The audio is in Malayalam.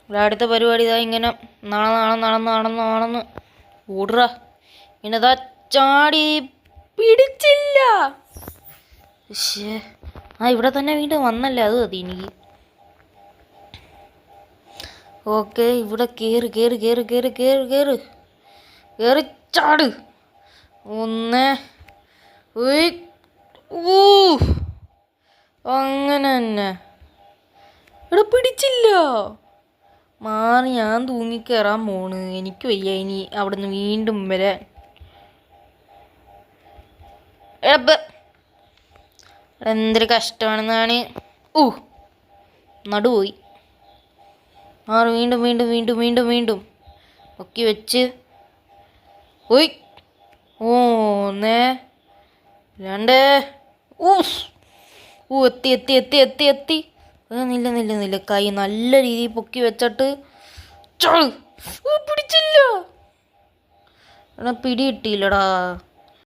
ഇവിടെ അടുത്ത പരിപാടി ഇതാ ഇങ്ങനെ നടന്ന് ഓടുക. ഇന്നതാ ചാടി പിടിച്ചില്ല. പക്ഷേ ഇവിടെ തന്നെ വീണ്ടും വന്നല്ലേ, അത് മതി എനിക്ക്. ഓക്കെ, ഇവിടെ കേറി ചാട്. ഒന്ന് അങ്ങനെ തന്നെ. ഇവിടെ പിടിച്ചില്ല. മാറി ഞാൻ തൂങ്ങിക്കയറാൻ പോണ്. എനിക്ക് വയ്യ ഇനി അവിടുന്ന് വീണ്ടും വരാൻ. എന്തൊരു കഷ്ടമാണെന്നാണ്. നടുപോയി. മാറി വീണ്ടും ഒക്കെ വെച്ച് ഒന്ന് രണ്ട് എത്തി. നില്ല. കൈ നല്ല രീതിയിൽ പൊക്കി വെച്ചിട്ട് പിടിച്ചില്ല. പിടി കിട്ടിയില്ലടാ.